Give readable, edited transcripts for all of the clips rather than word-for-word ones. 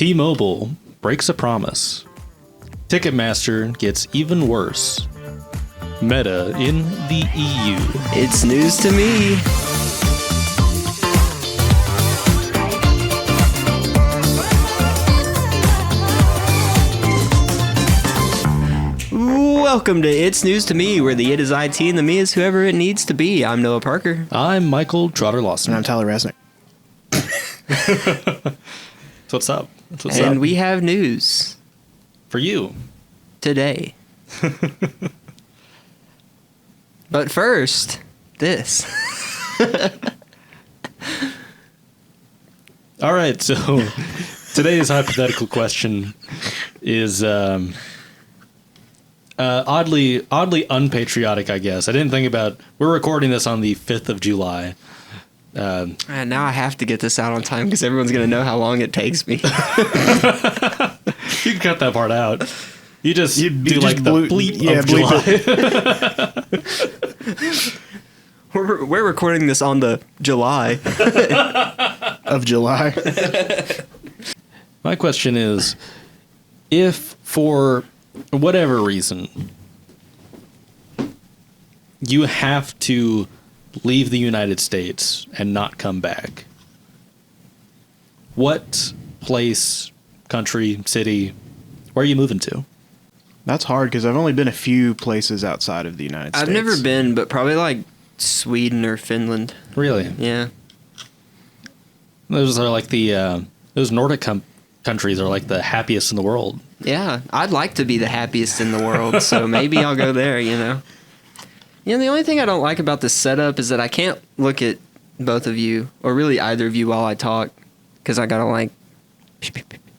T-Mobile breaks a promise. TicketMaster gets even worse. Meta in the EU. It's news to me. Welcome to It's News to Me, where the it is IT and the me is whoever it needs to be. I'm Noah Parker. I'm Michael Trotter-Lawson. And I'm Tyler Resnick. So what's up? And we have news. For you. Today. But first, this. All right, so today's hypothetical question is oddly unpatriotic, I guess. I didn't think about... We're recording this on the 5th of July. And now I have to get this out on time because everyone's going to know how long it takes me. You can cut that part out. You just do like the bleep of July. We're recording this on the July. Of July. My question is, if for whatever reason you have to leave the United States and not come back, what place, country, city, where are you moving to? That's hard because I've only been a few places outside of the United States. I've never been, but probably like Sweden or Finland. Really? Yeah. Those are like the those Nordic countries are like the happiest in the world. Yeah, I'd like to be the happiest in the world, so maybe I'll go there, you know. You know, the only thing I don't like about this setup is that I can't look at both of you, or really either of you while I talk, because I gotta like,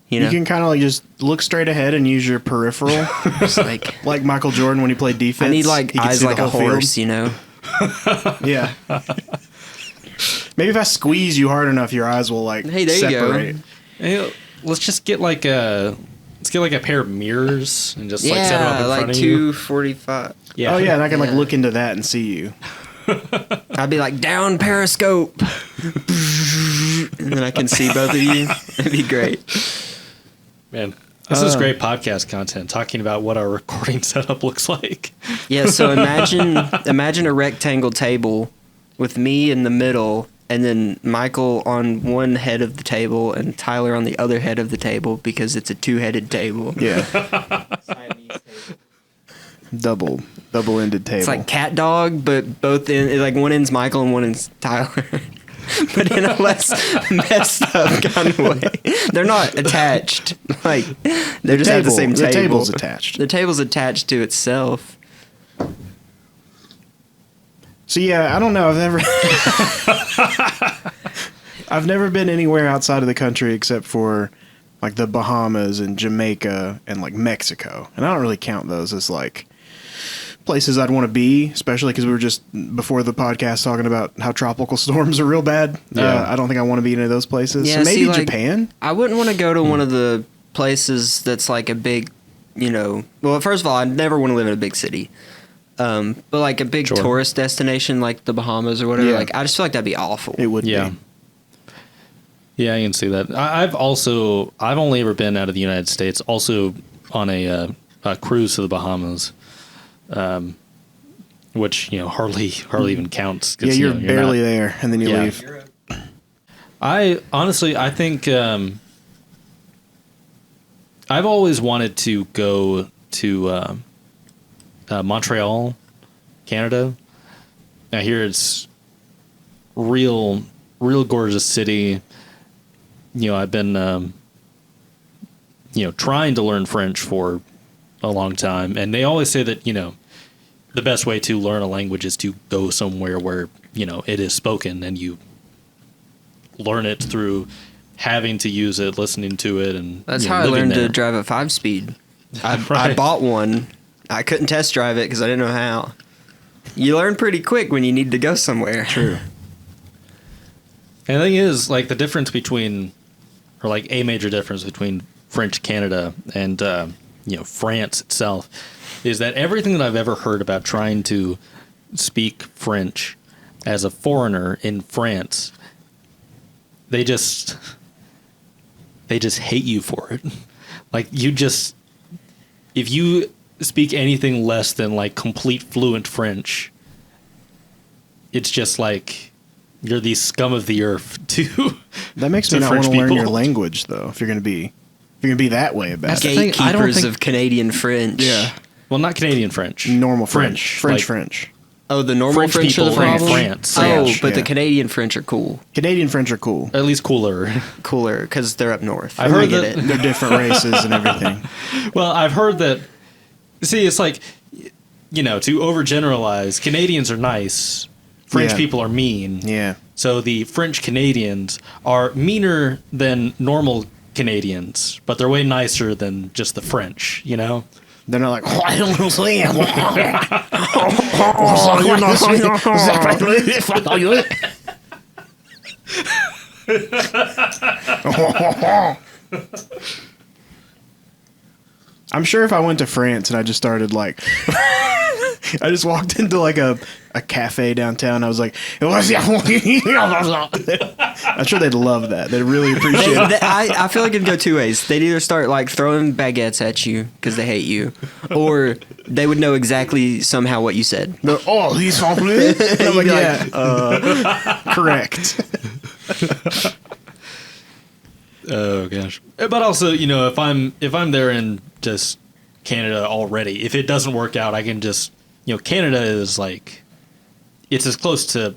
you know. You can kind of like just look straight ahead and use your peripheral. Just like Michael Jordan when he played defense. I need like He could eyes see like the a whole horse, field. you know. Yeah. Maybe if I squeeze you hard enough, your eyes will like Hey, there you go. separate. Hey, let's just get like a pair of mirrors and just like set them up in like front of you. 245. Yeah. Oh yeah, and I can like Yeah. look into that and see you. I'd be like, down periscope. And then I can see both of you. It'd be great. Man, this is great podcast content, talking about what our recording setup looks like. Yeah, so imagine a rectangle table with me in the middle, and then Michael on one head of the table and Tyler on the other head of the table because it's a two-headed table. Yeah. Double-ended table. It's like cat dog, but both like one end's Michael and one end's Tyler. But in a less messed up kind of way. They're not attached. Like they're just at the same table. The table's attached. The table's attached to itself. So yeah, I don't know. I've never been anywhere outside of the country except for like the Bahamas and Jamaica and like Mexico, and I don't really count those as like places I'd want to be, especially because we were just before the podcast talking about how tropical storms are real bad. Yeah. I don't think I want to be in any of those places. Yeah, so maybe see, like, Japan. I wouldn't want to go to one of the places that's like a big, you know. Well, first of all, I never want to live in a big city. But like a big Sure. tourist destination like the Bahamas or whatever, Yeah. like I just feel like that'd be awful. It would Yeah. be. Yeah, I can see that. I've only ever been out of the United States, also on a cruise to the Bahamas, which, you know, hardly even counts. 'Cause, Yeah, you you're know, barely not- there, and then you Yeah. leave. I think I've always wanted to go to Montreal, Canada. I hear it's real gorgeous city. You know, I've been trying to learn French for a long time, and they always say that, you know, the best way to learn a language is to go somewhere where, you know, it is spoken, and you learn it through having to use it, listening to it, and That's you know, how I living learned there. to drive a 5-speed. I Right. bought one. I couldn't test drive it because I didn't know how. You learn pretty quick when you need to go somewhere. True. And the thing is, like, the difference between, or like a major difference between French Canada and France itself, is that everything that I've ever heard about trying to speak French as a foreigner in France, they they just hate you for it. Like if you speak anything less than like complete fluent French, it's just like you're the scum of the earth to That makes to me not French want to learn people. your language, though. If you're gonna be that way about That's it. the thing, I don't Gatekeepers think- of Canadian French. Yeah, Well, not Canadian French. normal French, Like, French. Oh, the normal French French are the people in problem? France. Oh, French, but the yeah. Canadian French are cool. Canadian French are cool. At least cooler. Cooler because they're up north. I've heard get that- it. They're different races and everything. Well, I've heard that. See, it's like, to overgeneralize, Canadians are nice. French Yeah. people are mean. Yeah. So the French Canadians are meaner than normal Canadians, but they're way nicer than just the French, They're not like, I'm sure if I went to France and I just started like, I just walked into like a cafe downtown, I was like, I'm sure they'd love that. They'd really appreciate it. I feel like it'd go two ways. They'd either start like throwing baguettes at you because they hate you, or they would know exactly somehow what you said. Oh, he's français? And I'm like, yeah, correct. Oh gosh. But also, if I'm there in just Canada already, if it doesn't work out, I can just, Canada is like, it's as close to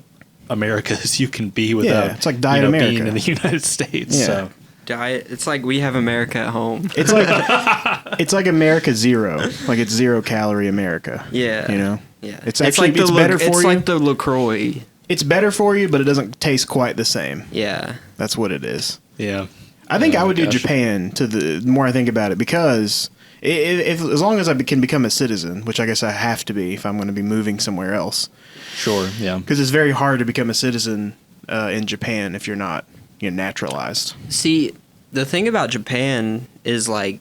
America as you can be without, it's like Diet America. being in the United States. Yeah. So Diet. It's like we have America at home. It's like America Zero. Like it's 0 calorie America. Yeah. Yeah. It's actually like it's better for it's you. like the LaCroix. It's better for you, but it doesn't taste quite the same. Yeah. That's what it is. yeah. I think Oh I would do gosh. Japan the more I think about it, because if as long as I can become a citizen, which I guess I have to be if I'm going to be moving somewhere else, Sure. Yeah. because it's very hard to become a citizen in Japan if you're not naturalized. See, the thing about Japan is like,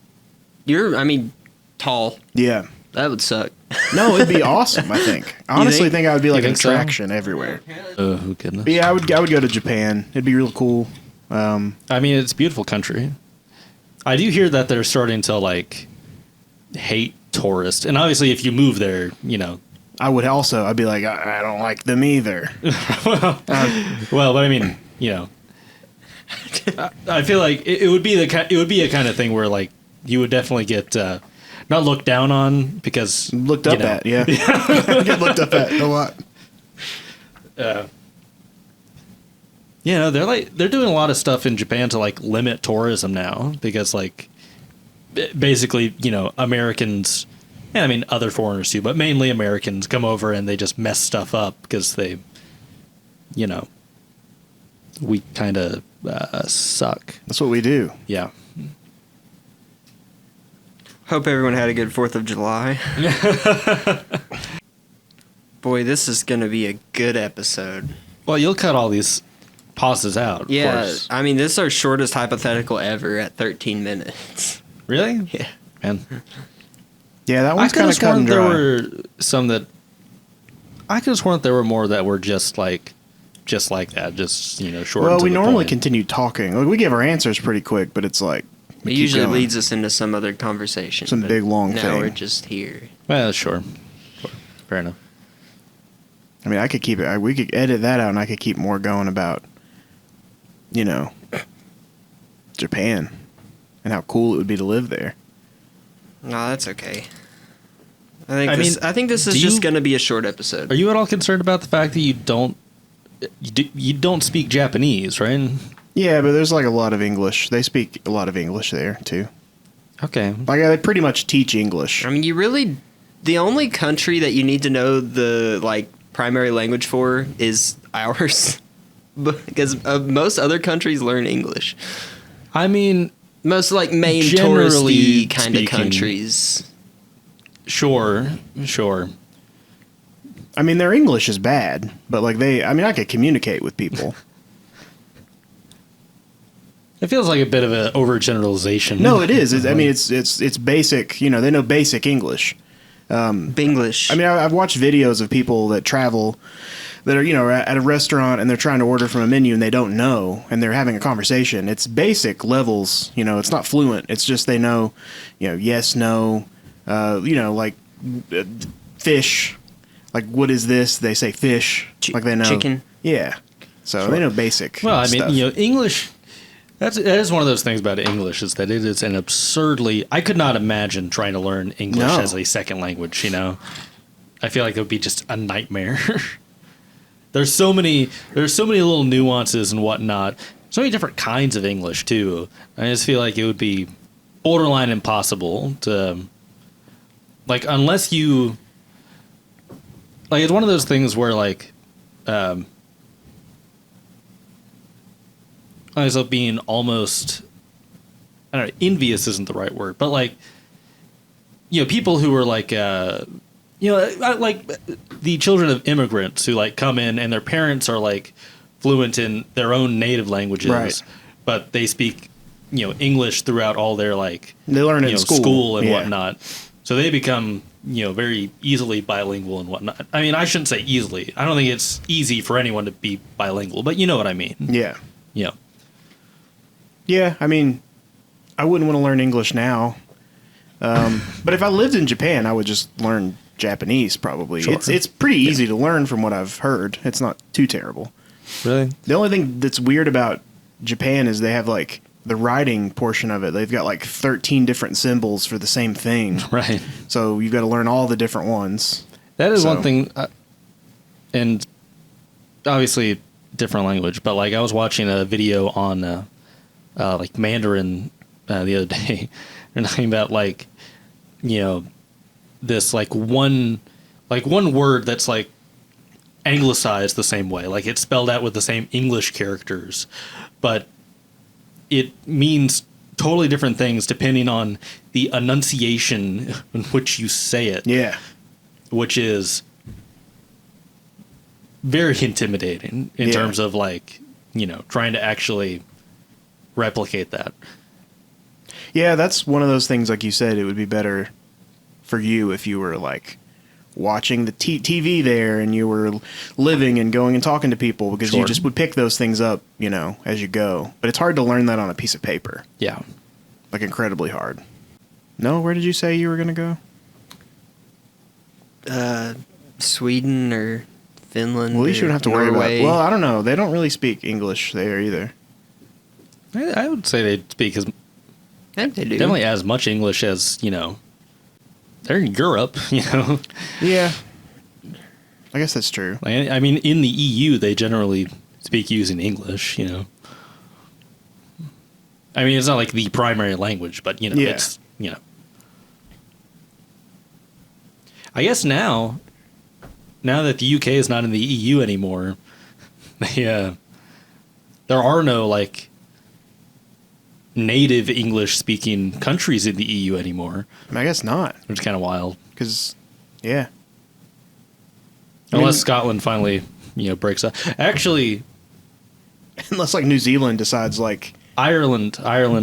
tall. Yeah. That would suck. No, it'd be awesome. I think. I honestly think I would be like an think so? attraction everywhere. Oh goodness. But yeah, I would go to Japan. It'd be real cool. I mean, it's a beautiful country. I do hear that they're starting to like hate tourists, and obviously, if you move there, I would also. I'd be like, I don't like them either. well, but I mean, I feel like it would be it would be a kind of thing where like you would definitely get not looked down on because Looked up at, yeah. Get looked up at a lot. They're doing a lot of stuff in Japan to like limit tourism now because like basically Americans, and I mean other foreigners too, but mainly Americans come over and they just mess stuff up because they we kind of suck. That's what we do. Yeah. Hope everyone had a good 4th of July. Boy, this is going to be a good episode. Well, you'll cut all these pauses out. Of course. I mean, this is our shortest hypothetical ever at 13 minutes. Really? Yeah. Man. Yeah, that I one's could kind have of cut sworn and there dry. were some that. I could have sworn that there were more that were just like that, just short. Well, and to we the normally point. continue talking. Like, we give our ansers pretty quick, but it's like It we keep usually going. leads us into some other conversation. Some but big, long now thing. we're just here. Well, sure. Fair enough. I mean, I could keep it. We could edit that out, and I could keep more going about, Japan and how cool it would be to live there. No, that's okay. I think this is do just you- going to be a short episode. Are you at all concerned about the fact that you don't speak Japanese, right? Yeah, but there's like a lot of English. They speak a lot of English there too. Okay. Like they pretty much teach English. I mean, the only country that you need to know the like primary language for is ours, because most other countries learn English. I mean, Most like main Generally touristy kind of speaking. countries. sure. I mean, their English is bad, but like I could communicate with people. It feels like a bit of an overgeneralization. No, it is. I mean, it's basic. They know basic English. Binglish. I mean, I've watched videos of people that travel that are, at a restaurant and they're trying to order from a menu and they don't know and they're having a conversation. It's basic levels, it's not fluent. It's just they know, yes, no, like fish. Like, what is this? They say fish. Like they know. Chicken. Yeah. So they know basic. Well, I mean, stuff. English. That is one of those things about English is that it is an absurdly. I could not imagine trying to learn English as a second language. I feel like it would be just a nightmare. There's so many little nuances and whatnot. So many different kinds of English too. I just feel like it would be borderline impossible to, like, unless you. Like, it's one of those things where, like, ends up being almost, I don't know, envious isn't the right word, but, like, people who are, like, like the children of immigrants who, like, come in and their parents are, like, fluent in their own native languages, right. But they speak, English throughout all their, like, they learn it in school and whatnot. So they become, very easily bilingual and whatnot. I mean, I shouldn't say easily. I don't think it's easy for anyone to be bilingual, but you know what I mean. Yeah. Yeah. Yeah, I mean, I wouldn't want to learn English now. But if I lived in Japan, I would just learn Japanese probably. Sure. It's pretty easy to learn from what I've heard. It's not too terrible. Really? The only thing that's weird about Japan is they have, like, the writing portion of it. They've got like 13 different symbols for the same thing. Right. So you've got to learn all the different ones. That is one thing, and obviously different language, but, like, I was watching a video on like Mandarin the other day, and talking about, like, this like one word that's, like, anglicized the same way, like it's spelled out with the same English characters, but it means totally different things depending on the enunciation in which you say it. Yeah. Which is very intimidating in terms of, like, trying to actually replicate that. Yeah, that's one of those things, like you said, it would be better for you if you were, like, watching the TV there and you were living and going and talking to people, because you just would pick those things up, as you go. But it's hard to learn that on a piece of paper. Yeah. Like, incredibly hard. No, where did you say you were going to go? Sweden or Finland. Well, you shouldn't have to worry Norway. about. Well, I don't know. They don't really speak English there either. I would say they speak as they do. Definitely as much English as, they're in Europe, Yeah. I guess that's true. Like, I mean, in the EU, they generally speak using English, I mean, it's not like the primary language, but, it's, I guess now that the UK is not in the EU anymore, there are no, like, native English-speaking countries in the EU anymore. I guess not. Which is kind of wild. Because, yeah. Unless Scotland finally, breaks up. Actually... Unless, like, New Zealand decides, like... Ireland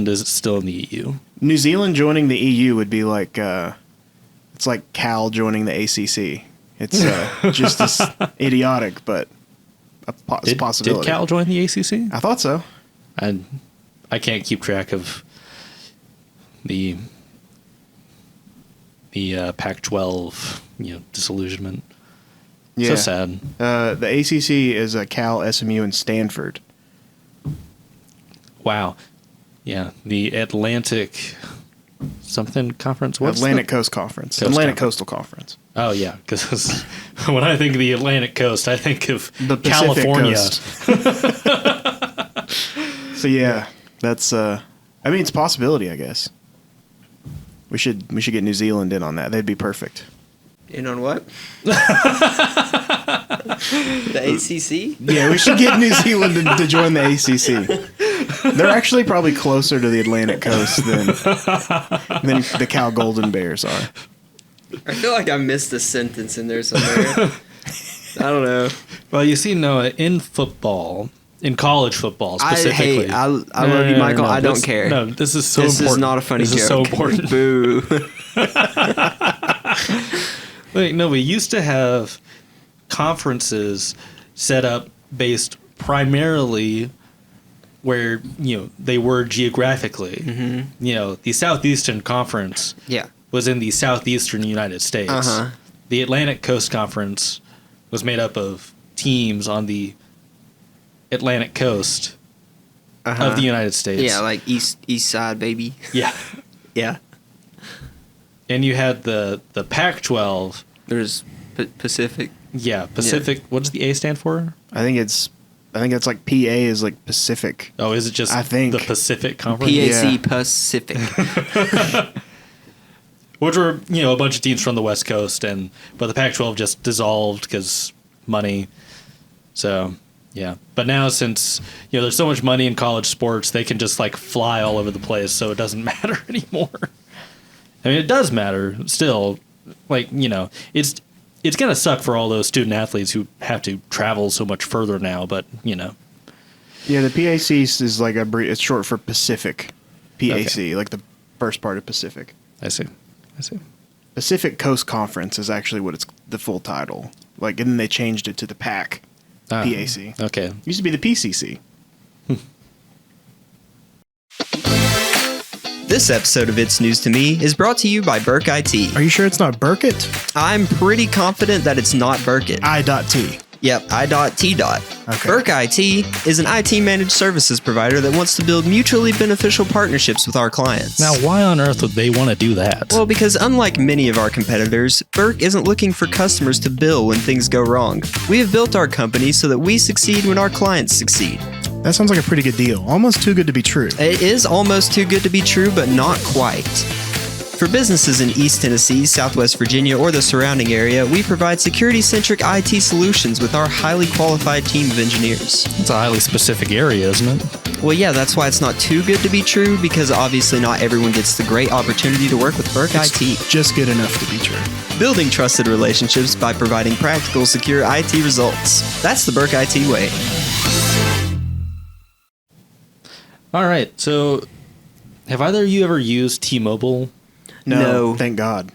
is still in the EU. New Zealand joining the EU would be like... it's like Cal joining the ACC. It's just as idiotic, but it's a possibility. Did Cal join the ACC? I thought so. I can't keep track of the Pac-12, disillusionment. Yeah. So sad. The ACC is Cal, SMU, and Stanford. Wow. Yeah, the Atlantic something conference. What's Atlantic Coast Conference. Atlantic Coastal Conference. Oh yeah, because when I think of the Atlantic Coast, I think of the Pacific California. Coast. So yeah, that's. I mean, it's a possibility, I guess. We should get New Zealand in on that. They'd be perfect. In on what? The ACC? Yeah, we should get New Zealand to join the ACC. They're actually probably closer to the Atlantic coast than the Cal Golden Bears are. I feel like I missed a sentence in there somewhere. I don't know. Well, you see, Noah, in football, in college football specifically. I love you, Michael. I don't care. No, this is so important. This is not a funny joke. This is so important. Boo. Wait, no, we used to have conferences set up based primarily where, they were geographically. Mm-hmm. The Southeastern Conference Yeah. was in the southeastern United States. Uh-huh. The Atlantic Coast Conference was made up of teams on the Atlantic coast of the United States. Yeah, like east side, baby. Yeah. Yeah. And you had the Pac-12. There's Pacific. Yeah, Pacific. Yeah. What does the A stand for? I think it's like PA is like Pacific. Oh, is it just I think the Pacific Conference? Yeah. PAC Pacific. Which were, a bunch of teams from the West Coast, but the Pac-12 just dissolved because money. So, yeah. But now since, there's so much money in college sports, they can just, fly all over the place, so it doesn't matter anymore. I mean, it does matter still. It's going to suck for all those student athletes who have to travel so much further now, but, Yeah, the PAC is like it's short for Pacific. PAC, Okay. like the first part of Pacific. I see. Pacific Coast Conference is actually what it's the full title. And then they changed it to the PAC. PAC. Okay. Used to be the PCC. This episode of It's News to Me is brought to you by Burk IT. Are you sure it's not Burkett? I'm pretty confident that it's not Burkett. I.T. Yep, I.T. Okay. Burk IT is an IT managed services provider that wants to build mutually beneficial partnerships with our clients. Now, why on earth would they want to do that? Well, because unlike many of our competitors, Burk isn't looking for customers to bill when things go wrong. We have built our company so that we succeed when our clients succeed. That sounds like a pretty good deal. Almost too good to be true. It is almost too good to be true, but not quite. For businesses in East Tennessee, Southwest Virginia, or the surrounding area, we provide security-centric IT solutions with our highly qualified team of engineers. It's a highly specific area, isn't it? Well, yeah, that's why it's not too good to be true, because obviously not everyone gets the great opportunity to work with Burk IT. Just good enough to be true. Building trusted relationships by providing practical, secure IT results. That's the Burk IT way. All right. So, have either of you ever used T-Mobile? No. Thank God.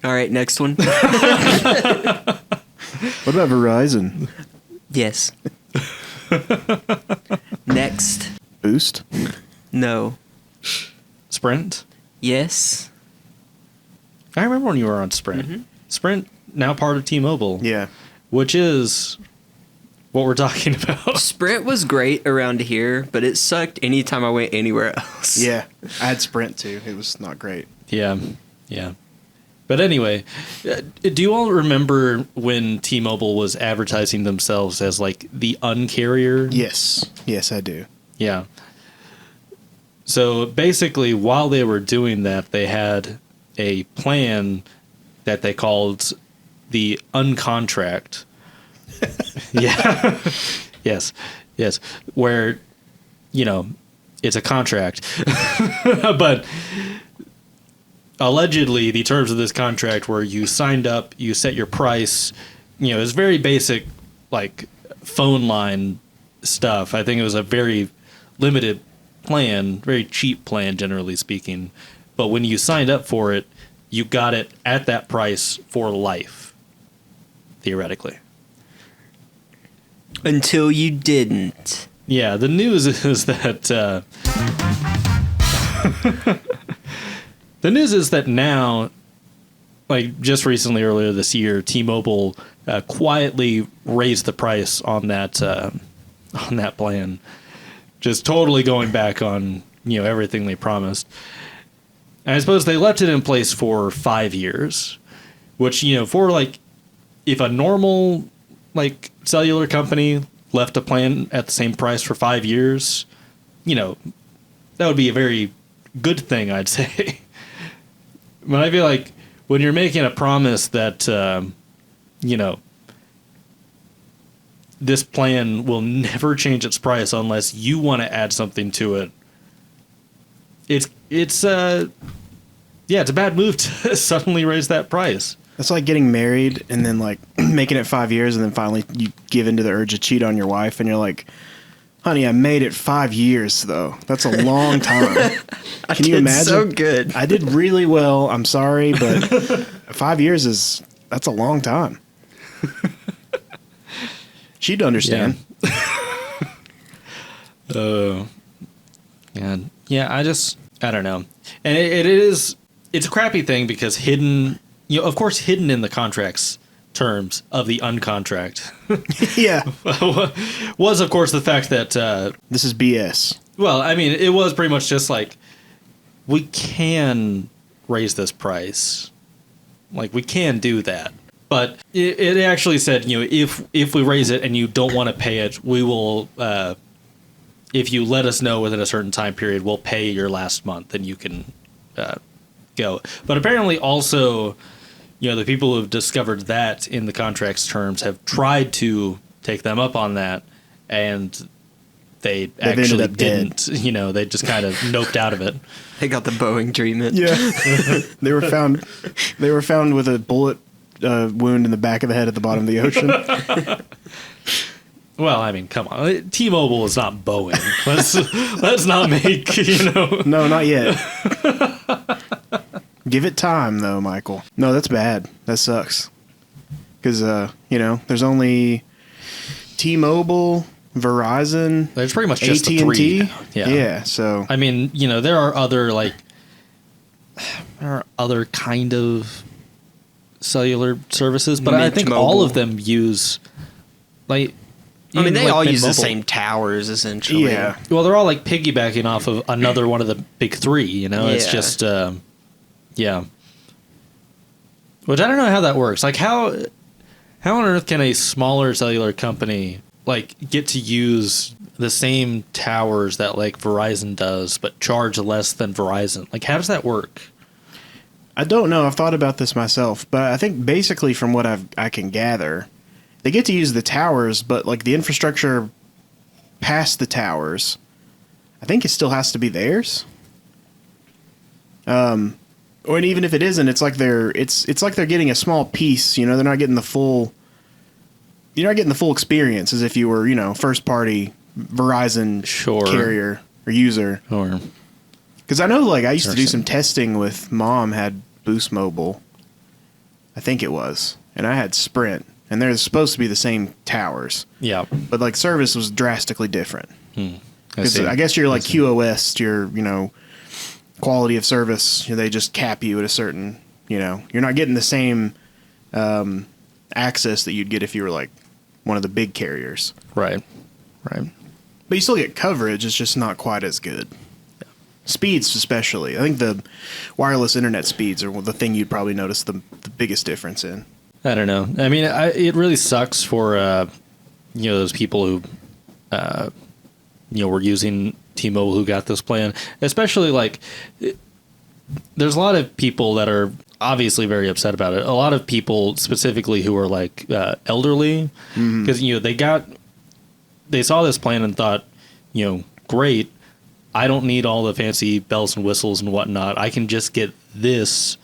All right, next one. What about Verizon? Yes. Next. Boost? No. Sprint? Yes. I remember when you were on Sprint. Mhm. Sprint, now part of T-Mobile. Yeah. Which is what we're talking about. Sprint was great around here, but it sucked anytime I went anywhere else. Yeah. I had Sprint too. It was not great. Yeah. But anyway, do you all remember when T-Mobile was advertising themselves as the uncarrier? Yes. Yes, I do. Yeah. So basically, while they were doing that, they had a plan that they called the uncontract. Yeah. Yes. Where, it's a contract. But allegedly, the terms of this contract were you signed up, you set your price, it's very basic, phone line stuff. I think it was a very limited plan, very cheap plan, generally speaking. But when you signed up for it, you got it at that price for life, theoretically. Until you didn't. Yeah, the news is that the news is that now, just recently, earlier this year, T-Mobile quietly raised the price on that plan, just totally going back on everything they promised. And I suppose they left it in place for 5 years, which for if a normal cellular company left a plan at the same price for 5 years, that would be a very good thing, I'd say. But I feel like when you're making a promise that, this plan will never change its price unless you want to add something to it, it's a bad move to suddenly raise that price. That's like getting married and then making it 5 years and then finally you give into the urge to cheat on your wife and you're like, Honey, I made it 5 years, though. That's a long time. Can you imagine? So good. I did really well. I'm sorry, but 5 years that's a long time. She'd understand. I don't know. And it's a crappy thing because hidden in the contract's terms of the uncontract Yeah. was, of course, the fact that, This is BS. well, I mean, it was pretty much just like, we can raise this price. Like, we can do that. But it actually said, if we raise it and you don't want to pay it, we will, if you let us know within a certain time period, we'll pay your last month and you can go. But apparently also, the people who have discovered that in the contract's terms have tried to take them up on that, and they've actually ended up dead. didn't. They just kind of noped out of it. They got the Boeing treatment. Yeah. They were found with a bullet wound in the back of the head at the bottom of the ocean. Well, I mean, come on. T-Mobile is not Boeing. Let's not make, No, not yet. Give it time, though, Michael. No, that's bad. That sucks. Because, there's only T-Mobile, Verizon, It's pretty much just AT&T. the three. Yeah, so... I mean, there are other kind of cellular services, but I Mint think Mobile. all of them use, like... I mean, they all Mint use the Mobile. same towers, essentially. Yeah. Well, they're all like piggybacking off of another one of the big three, It's Yeah. just, yeah. Which I don't know how that works. Like, how on earth can a smaller cellular company, get to use the same towers that, Verizon does, but charge less than Verizon? Like, how does that work? I don't know. I've thought about this myself, but I think basically from what I can gather, they get to use the towers, but the infrastructure past the towers, I think it still has to be theirs. Or even if it isn't, it's like they're getting a small piece. They're not getting the full. You're not getting the full experience as if you were, first party Verizon carrier or user. Or Because I know, I used to do some testing with Mom had Boost Mobile, I think it was, and I had Sprint, and they're supposed to be the same towers, yeah, but service was drastically different. Because see. I guess you're QoS, your quality of service, they just cap you at a certain, you're not getting the same access that you'd get if you were one of the big carriers. Right. But you still get coverage. It's just not quite as good. Speeds, especially. I think the wireless internet speeds are the thing you'd probably notice the biggest difference in. I don't know. I mean, it really sucks for those people who were using T-Mobile who got this plan. Especially there's a lot of people that are obviously very upset about it. A lot of people specifically who are elderly, because they saw this plan and thought, great. I don't need all the fancy bells and whistles and whatnot. I can just get this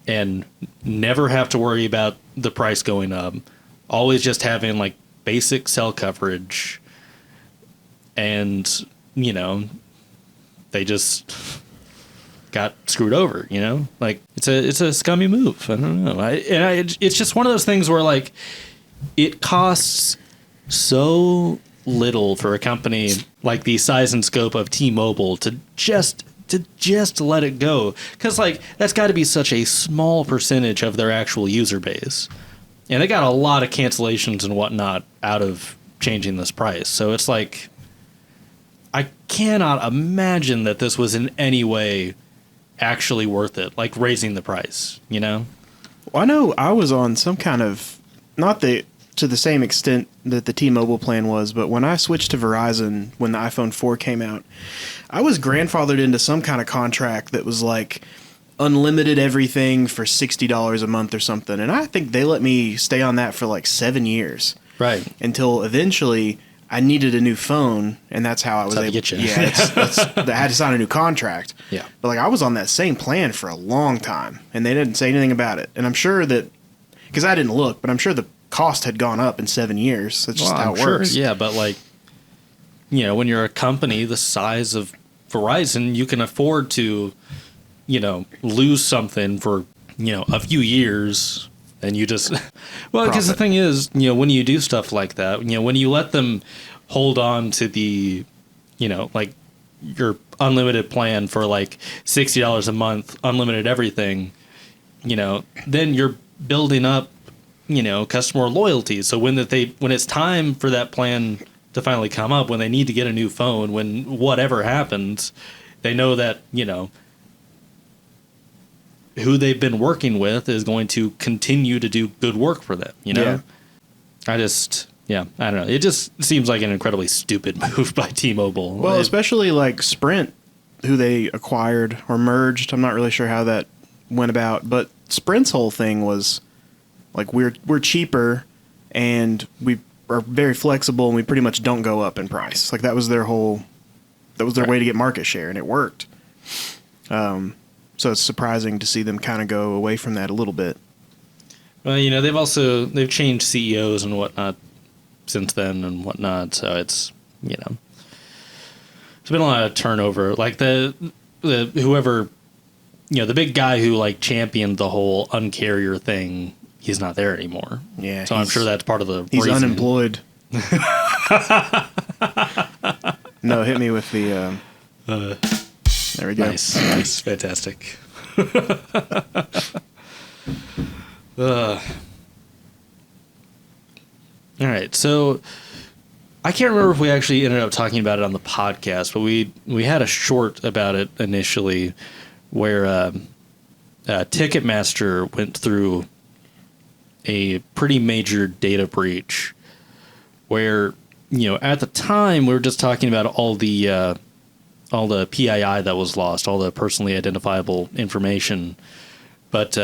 and never have to worry about the price going up. Always just having basic cell coverage. And, they just got screwed over, it's a scummy move. I don't know. It's just one of those things where it costs so little for a company like the size and scope of T-Mobile to just let it go, because that's got to be such a small percentage of their actual user base, and they got a lot of cancellations and whatnot out of changing this price. So it's I cannot imagine that this was in any way actually worth it, raising the price, Well, I know I was on some kind of, not to the same extent that the T-Mobile plan was, but when I switched to Verizon when the iPhone 4 came out, I was grandfathered into some kind of contract that was unlimited everything for $60 a month or something, and I think they let me stay on that for 7 years. Right. Until eventually I needed a new phone, and that's how I was able to get you. Yeah, I had to sign a new contract. Yeah. But I was on that same plan for a long time, and they didn't say anything about it. And I'm sure that, because I didn't look, but I'm sure the cost had gone up in 7 years. That's just how it works. Yeah, but when you're a company the size of Verizon, you can afford to, lose something for, a few years. And you just, well, because the thing is, when you do stuff like that, when you let them hold on to the, like your unlimited plan for like $60 a month, unlimited everything, then you're building up, customer loyalty. So when it's time for that plan to finally come up, when they need to get a new phone, when whatever happens, they know that, who they've been working with is going to continue to do good work for them, Yeah. I don't know. It just seems like an incredibly stupid move by T-Mobile. Well, especially like Sprint, who they acquired or merged. I'm not really sure how that went about, but Sprint's whole thing was like we're cheaper and we are very flexible and we pretty much don't go up in price. Like that was their way to get market share, and it worked. So it's surprising to see them kind of go away from that a little bit. Well, they've changed CEOs and whatnot since then and whatnot. So it's, it's been a lot of turnover. Like the whoever, the big guy who like championed the whole uncarrier thing, he's not there anymore. Yeah. So I'm sure that's part of the He's reason. unemployed. No, hit me with the... there we go. Nice. Fantastic. All right, so I can't remember if we actually ended up talking about it on the podcast, but we had a short about it initially where Ticketmaster went through a pretty major data breach where, at the time we were just talking about all the PII that was lost, all the personally identifiable information. But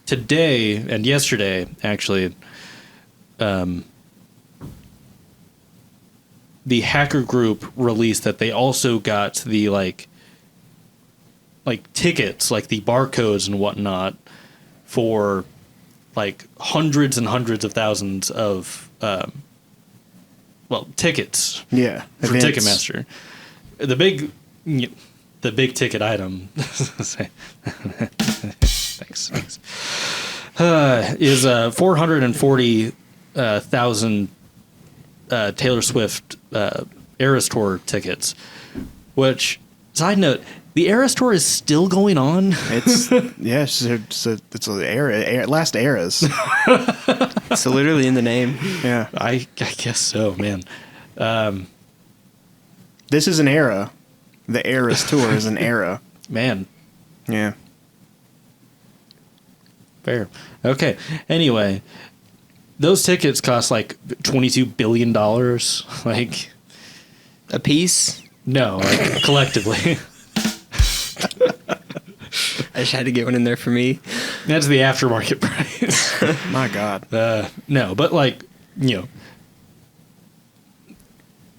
today and yesterday, actually, the hacker group released that they also got the like tickets, like the barcodes and whatnot, for like hundreds and hundreds of thousands of tickets. Yeah, for events. Ticketmaster. The big ticket item. Thanks. Is 440,000 Taylor Swift Eras Tour tickets. Which, side note, the Eras Tour is still going on. It's it's an era, last eras. It's literally in the name. Yeah, I guess so, man. this is an era. The Eras Tour is an era. Man, Yeah. fair. Okay. Anyway, those tickets cost like $22 billion. Like, A piece. no, like collectively. I just had to get one in there for me. That's the aftermarket price. My God. No, but like,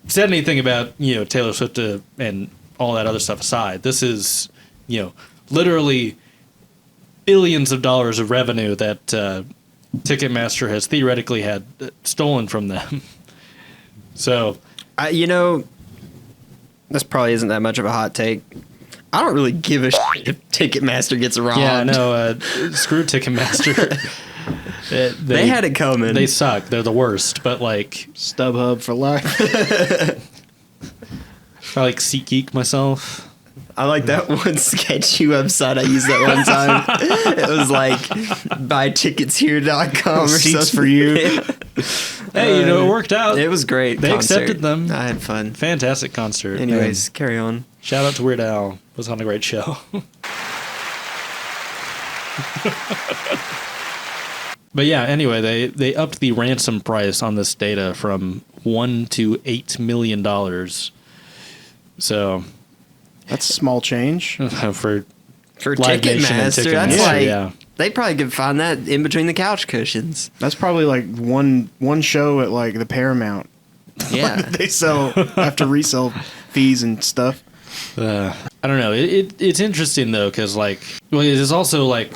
said anything about, Taylor Swift and all that other stuff aside, this is, literally billions of dollars of revenue that Ticketmaster has theoretically had stolen from them. So, This probably isn't that much of a hot take. I don't really give a shit if Ticketmaster gets robbed. yeah, no, screw Ticketmaster. They had it coming. They suck. They're the worst. But like, StubHub for life. I like SeatGeek myself. I like that one sketchy website I used that one time. It was like buyticketshere.com or Seats something. for you. Hey, it worked out. It was great. They concert. accepted them. I had fun. Fantastic concert. Anyways, carry on. Shout out to Weird Al. Was on a great show. But yeah, anyway, they upped the ransom price on this data from $1 to $8 million. So That's small change. for Ticketmaster, Live Nation and that's Ticketmaster, like yeah. they probably could find that in between the couch cushions. That's probably like one show at like the Paramount. Yeah. They sell after resell fees and stuff. I don't know. It's interesting though, because like, well, it is also like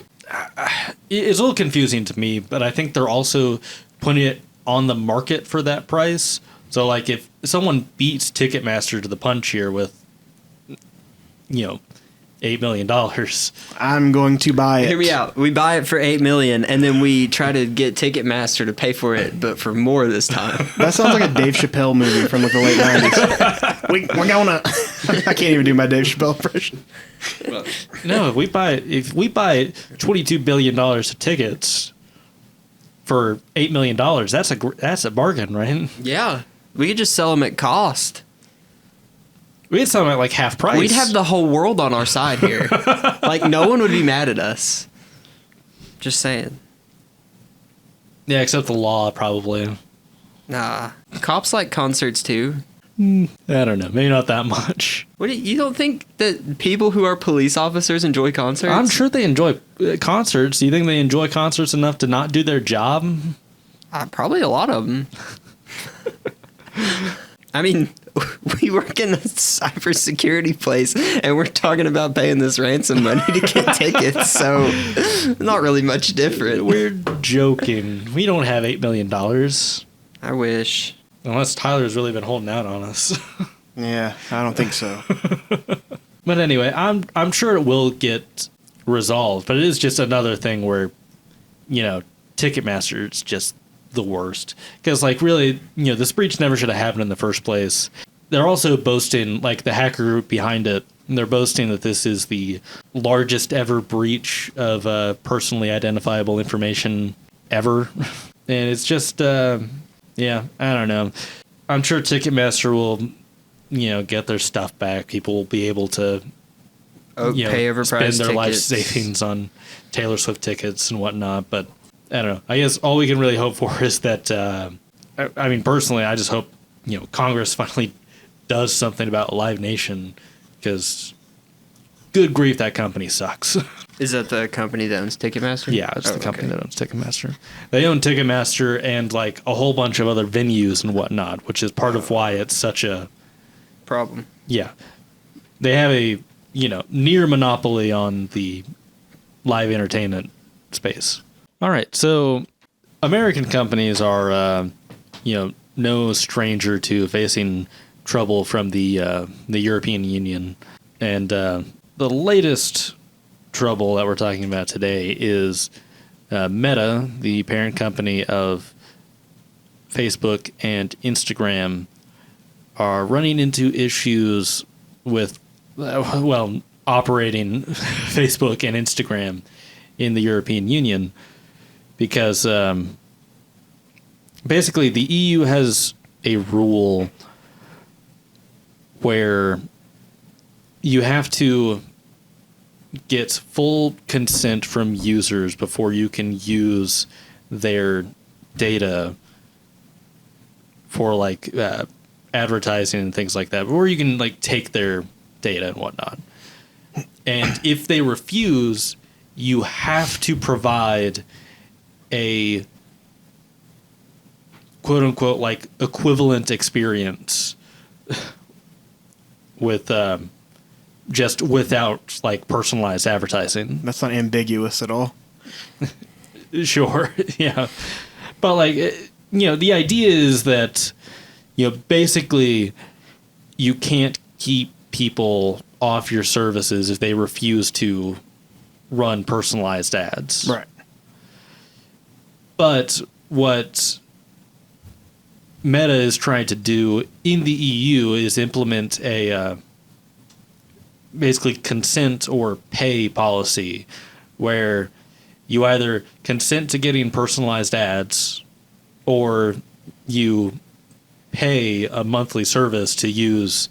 it's a little confusing to me, but I think they're also putting it on the market for that price. So, like, if someone beats Ticketmaster to the punch here with, $8 million, I'm going to buy it. Hear me out. We buy it for $8 million, and then we try to get Ticketmaster to pay for it, but for more this time. That sounds like a Dave Chappelle movie from like the late 90s. We're gonna. I can't even do my Dave Chappelle impression. no, if we buy $22 billion of tickets for $8 million, that's a bargain, right? Yeah, we could just sell them at cost. We'd sell them at like half price. We'd have the whole world on our side here. Like, no one would be mad at us. Just saying. Yeah, except the law, probably. Nah. Cops like concerts, too. I don't know. Maybe not that much. You don't think that people who are police officers enjoy concerts? I'm sure they enjoy concerts. Do you think they enjoy concerts enough to not do their job? Probably a lot of them. I mean, we work in a cybersecurity place, and we're talking about paying this ransom money to get tickets, so not really much different. We're joking. We don't have $8 million. I wish. Unless Tyler's really been holding out on us. Yeah, I don't think so. But anyway, I'm sure it will get resolved, but it is just another thing where, Ticketmaster is just the worst. Because, like, really, this breach never should have happened in the first place. They're also boasting, like, the hacker group behind it, they're boasting that this is the largest ever breach of personally identifiable information ever. And it's just, I don't know. I'm sure Ticketmaster will, get their stuff back. People will be able to, pay overpriced spend their life tickets. savings on Taylor Swift tickets and whatnot. But I don't know. I guess all we can really hope for is that, I mean, personally, I just hope, Congress finally does something about Live Nation, because good grief, that company sucks. Is that the company that owns Ticketmaster? Yeah, it's the company that owns Ticketmaster. They own Ticketmaster and like a whole bunch of other venues and whatnot, which is part of why it's such a problem. Yeah. They have a, near monopoly on the live entertainment space. All right. So American companies are, no stranger to facing trouble from the European Union. And the latest trouble that we're talking about today is Meta, the parent company of Facebook and Instagram, are running into issues with, operating Facebook and Instagram in the European Union because basically the EU has a rule where you have to get full consent from users before you can use their data for like advertising and things like that, or you can like take their data and whatnot. And if they refuse, you have to provide a quote unquote like equivalent experience with just without like personalized advertising. That's not ambiguous at all. Sure, yeah. But like, the idea is that, basically you can't keep people off your services if they refuse to run personalized ads. Right. But what Meta is trying to do in the EU is implement a basically consent or pay policy where you either consent to getting personalized ads or you pay a monthly service to use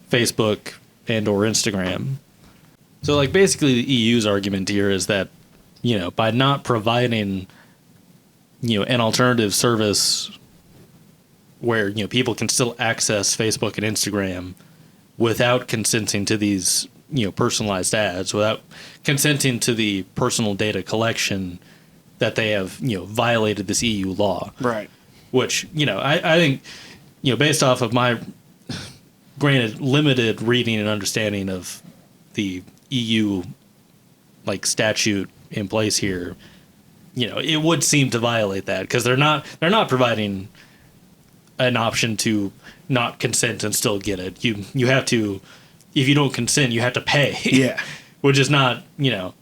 Facebook and or Instagram. So like basically the EU's argument here is that, by not providing, an alternative service where, people can still access Facebook and Instagram without consenting to these, personalized ads, without consenting to the personal data collection, that they have, violated this EU law. Right. Which, I think, based off of my, granted, limited reading and understanding of the EU, like, statute in place here, it would seem to violate that, because they're not providing an option to not consent and still get it. You have to, if you don't consent, you have to pay. Yeah. Which is not, you know.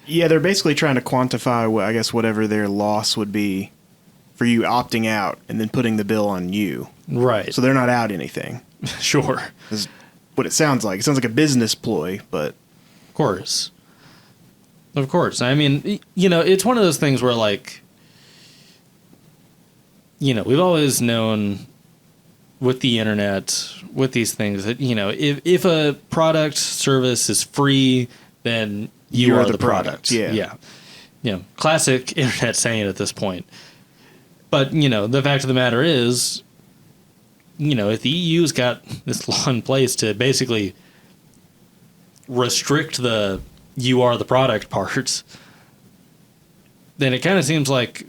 Yeah, they're basically trying to quantify, I guess, whatever their loss would be for you opting out and then putting the bill on you. Right. So they're not out anything. Sure. Is what it sounds like. It sounds like a business ploy, but... Of course. Of course. I mean, you know, it's one of those things where, like, you know, we've always known with the internet, with these things, that, you know, if a product, service is free, then you are the product. Yeah. Yeah. You know, classic internet saying at this point. But, you know, the fact of the matter is, you know, if the EU's got this law in place to basically restrict the you are the product parts, then it kind of seems like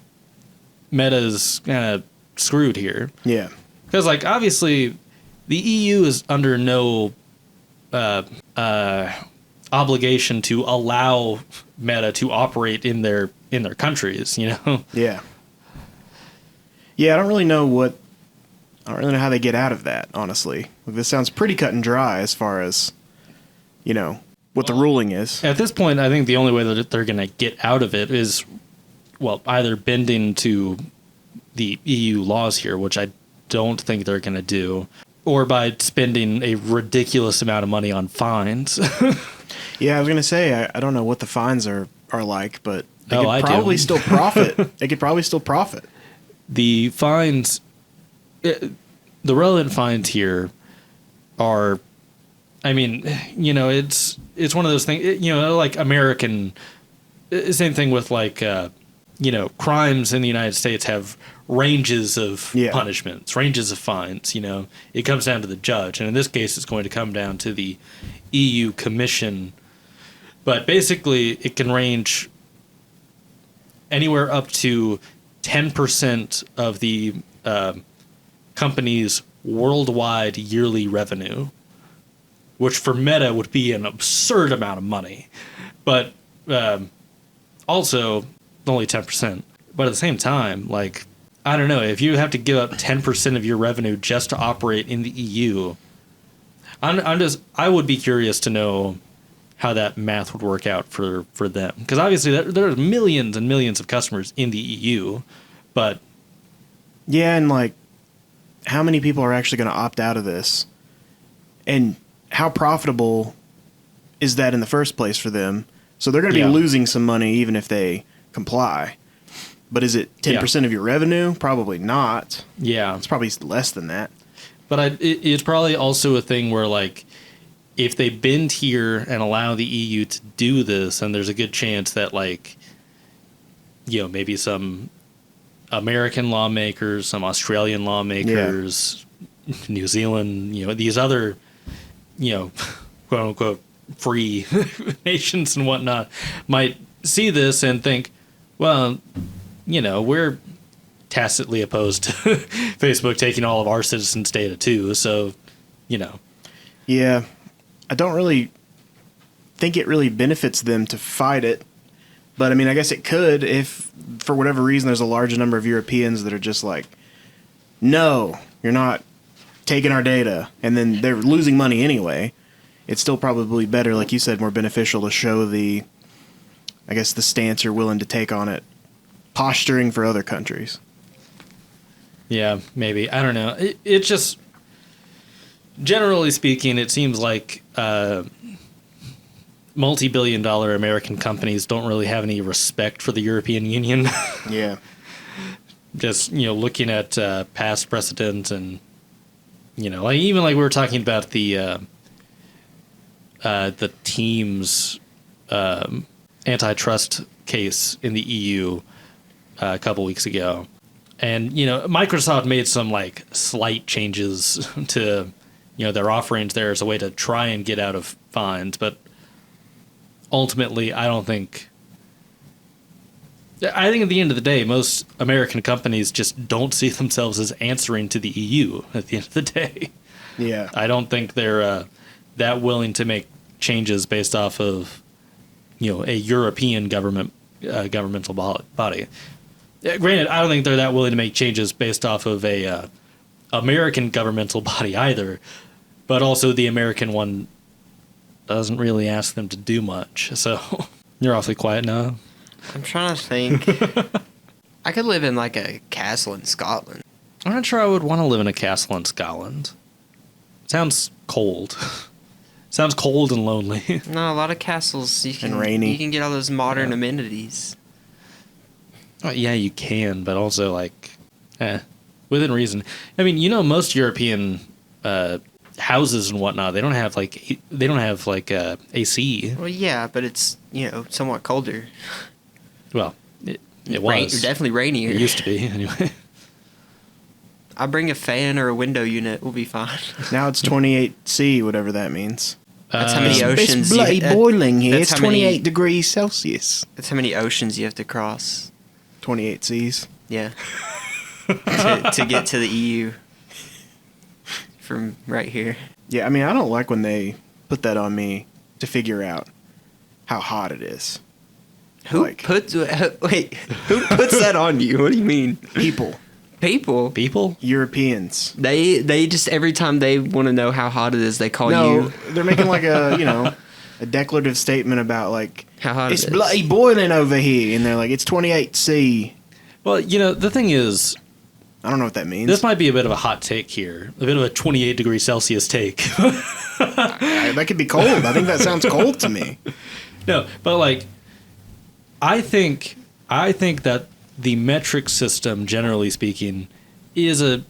Meta's kind of screwed here. Yeah. Because, like, obviously, the EU is under no obligation to allow Meta to operate in their countries, you know? Yeah. Yeah, I don't really know how they get out of that, honestly. This sounds pretty cut and dry as far as, you know, what the ruling is. At this point, I think the only way that they're going to get out of it is, well, either bending to the EU laws here, which I don't think they're going to do, or by spending a ridiculous amount of money on fines. Yeah, I was going to say, I don't know what the fines are like, but they could I probably do. still profit. They could probably still profit. The fines, the relevant fines here are, I mean, you know, it's one of those things, you know, like American, same thing with like, you know, crimes in the United States have ranges of punishments, ranges of fines, you know. It comes down to the judge. And in this case, it's going to come down to the EU Commission. But basically, it can range anywhere up to 10% of the company's worldwide yearly revenue, which for Meta would be an absurd amount of money. But also only 10%. But at the same time, like, I don't know, if you have to give up 10% of your revenue just to operate in the EU, I would be curious to know how that math would work out for them. Because obviously there are millions and millions of customers in the EU, but... Yeah, and like, how many people are actually going to opt out of this? And how profitable is that in the first place for them? So they're going to be losing some money even if they comply. But is it 10% of your revenue? Probably not. Yeah. It's probably less than that. But it's probably also a thing where, like, if they bend here and allow the EU to do this, and there's a good chance that, like, you know, maybe some American lawmakers, some Australian lawmakers, New Zealand, you know, these other, you know, quote unquote, free nations and whatnot might see this and think, well, you know, we're tacitly opposed to Facebook taking all of our citizens' data too. So, you know. Yeah. I don't really think it really benefits them to fight it. But I mean, I guess it could if, for whatever reason, there's a large number of Europeans that are just like, no, you're not taking our data. And then they're losing money anyway. It's still probably better, like you said, more beneficial to show the stance you're willing to take on it, posturing for other countries. Yeah, maybe. I don't know. It's just, generally speaking, it seems like multi-billion-dollar American companies don't really have any respect for the European Union. Yeah. Just, you know, looking at past precedents and, you know, like even like we were talking about the Teams antitrust case in the EU a couple weeks ago. And, you know, Microsoft made some, like, slight changes to, you know, their offerings there as a way to try and get out of fines. But ultimately, I think at the end of the day, most American companies just don't see themselves as answering to the EU at the end of the day. Yeah. I don't think they're that willing to make changes based off of, you know, a European governmental body. Granted, I don't think they're that willing to make changes based off of a American governmental body either, but also the American one doesn't really ask them to do much. So you're awfully quiet now. I'm trying to think. I could live in like a castle in Scotland. I'm not sure I would want to live in a castle in Scotland. Sounds cold. Sounds cold and lonely. No, a lot of castles you can And rainy. You can get all those modern amenities. Oh, yeah, you can, but also like, within reason. I mean, you know, most European houses and whatnot, they don't have like AC. Well, yeah, but it's somewhat colder. Well, it was Definitely rainier. It used to be anyway. I'll bring a fan or a window unit. We'll be fine. Now it's 28C, whatever that means. That's how many It's oceans. bloody boiling here. that's It's how many- 28 degrees Celsius. That's how many oceans you have to cross. 28 C's. Yeah. to get to the EU from right here. Yeah, I mean, I don't like when they put that on me to figure out how hot it is. Who Like- puts that on you? What do you mean? People, People? Europeans. They just every time they want to know how hot it is, they call No, you. they're making like a declarative statement about like How hot it's it is. bloody boiling over here, and they're like it's 28C. Well, the thing is, I don't know what that means. this might be a bit of a hot take here, a bit of a 28 degrees Celsius take. That could be cold. I think that sounds cold to me. No, but like, I think that the metric system, generally speaking, is a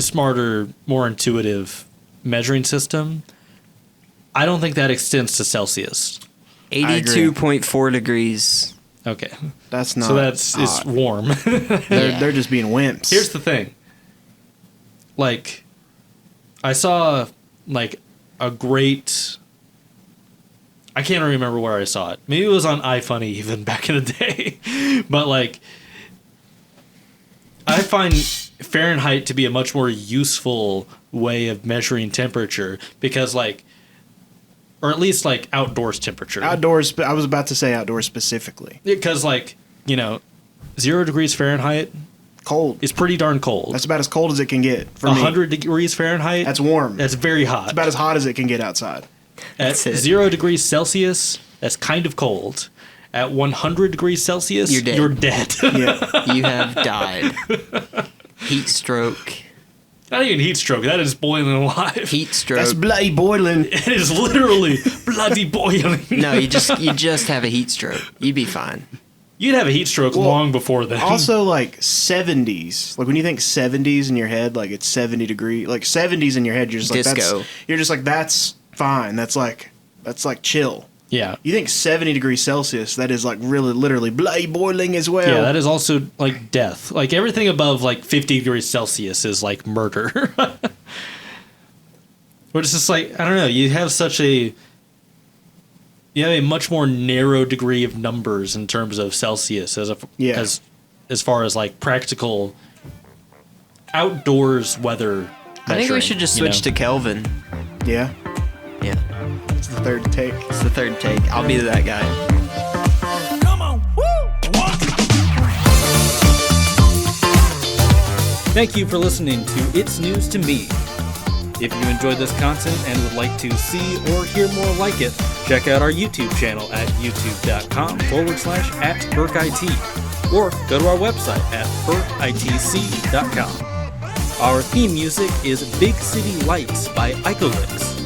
smarter, more intuitive measuring system. I don't think that extends to Celsius. 82.4 degrees. Okay, That's not. so it's hot. warm. They're just being wimps. Here's the thing. Like, I saw like a great. I can't remember where I saw it. Maybe it was on iFunny even back in the day. But like, I find Fahrenheit to be a much more useful way of measuring temperature because like, or at least like outdoors temperature. Outdoors. I was about to say outdoors specifically. Because like, 0 degrees Fahrenheit Cold. is pretty darn cold. That's about as cold as it can get for me. 100 degrees Fahrenheit. That's warm. That's very hot. It's about as hot as it can get outside. At That's it. 0 degrees Celsius, that's kind of cold. At 100 degrees Celsius, You're dead. You're dead. Yeah. You have died. Heat stroke. Not even heat stroke. That is boiling alive. Heat stroke. That's bloody boiling. It is literally bloody boiling. No, you just have a heat stroke. You'd be fine. You'd have a heat stroke Well, long before then. Also, like 70s. Like when you think 70s in your head, like it's 70 degree. Like 70s in your head, you're just like Disco. that's fine. That's like chill. yeah. You think 70 degrees Celsius, that is like really literally bloody boiling as well. Yeah, that is also like death. Like everything above like 50 degrees Celsius is like murder. But it's just like, I don't know, you have a much more narrow degree of numbers in terms of Celsius as far as like practical outdoors weather. I think we should just switch to Kelvin. Yeah. Yeah, It's the third take. it's the third take. I'll be that guy. Come on, woo! What? Thank you for listening to It's News to Me. If you enjoyed this content and would like to see or hear more like it, check out our YouTube channel at youtube.com/@BurkIT or go to our website at burkitc.com. Our theme music is Big City Lights by Icholix.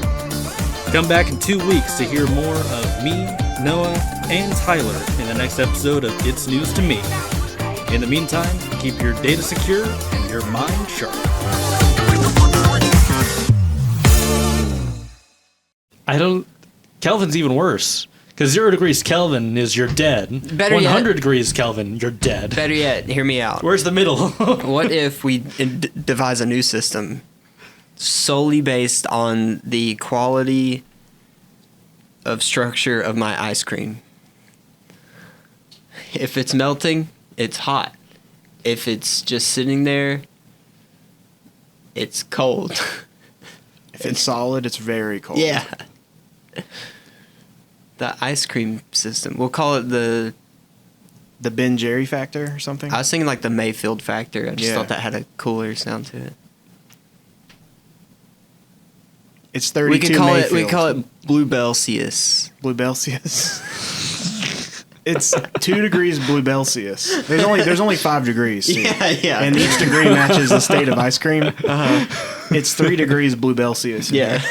Come back in 2 weeks to hear more of me, Noah, and Tyler in the next episode of It's News to Me. In the meantime, keep your data secure and your mind sharp. Kelvin's even worse. Because 0 degrees Kelvin is you're dead. Better 100 yet- degrees Kelvin, you're dead. Better yet, hear me out. Where's the middle? What if we devise a new system solely based on the quality of structure of my ice cream? If it's melting, it's hot. If it's just sitting there, it's cold. If it's solid, it's very cold. Yeah. The ice cream system. We'll call it the... The Ben Jerry factor or something. I was thinking like the Mayfield factor. I just Yeah. thought that had a cooler sound to it. It's 32 We can call Mayfield. it. We call it Blue Celsius. Blue Celsius. It's 2 degrees Blue Celsius. There's only 5 degrees. Too. Yeah. And each degree matches the state of ice cream. It's 3 degrees Blue Celsius. Yeah.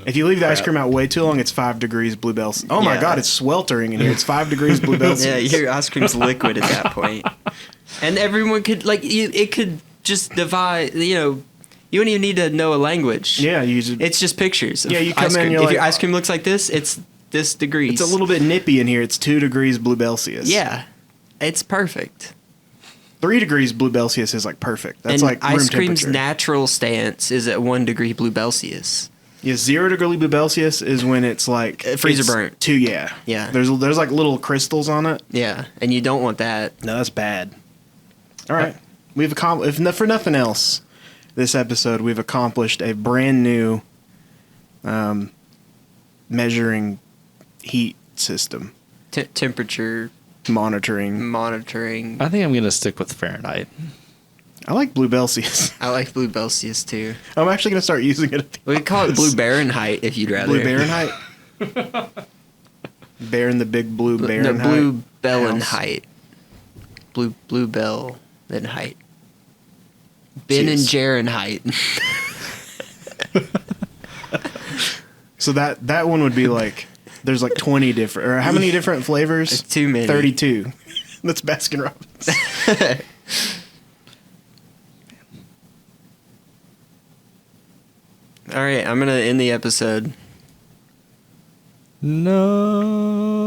If you leave the ice cream out way too long, it's 5 degrees Blue Celsius. Oh my Yeah. God, it's sweltering in here. It's 5 degrees Blue Celsius. Yeah, your ice cream's liquid at that point. And everyone could it could just divide. You know, you don't even need to know a language. Yeah, you just, It's just pictures. Of Yeah, you come ice in, cream. you're If like- your ice cream looks like this, it's this degrees. it's a little bit nippy in here. It's 2 degrees Blue Celsius. Yeah, it's perfect. 3 degrees Blue Celsius is like perfect. That's and like room ice cream's temperature. natural stance is at 1 degree Blue Celsius. Yeah, 0 degree Blue Celsius is when it's like Freezer it's burnt. 2, yeah. Yeah. There's like little crystals on it. Yeah, and you don't want that. No, that's bad. All right. We've accomplished, for nothing else, this episode, we've accomplished a brand new measuring heat system, Temperature monitoring. monitoring. I think I'm gonna stick with Fahrenheit. I like Blue Celsius. I like Blue Celsius too. I'm actually going to start using it. At the We could call it office. Blue Baronheit if you'd rather. Blue Fahrenheit. Baron the big blue No, Baron. Blue Bellenheit. Blue Bell then height. Ben and Jeez. Jarenheit. So that one would be like, there's like 20 different, or how many different flavors? Too many. 32. That's Baskin Robbins. All right, I'm gonna end the episode. No.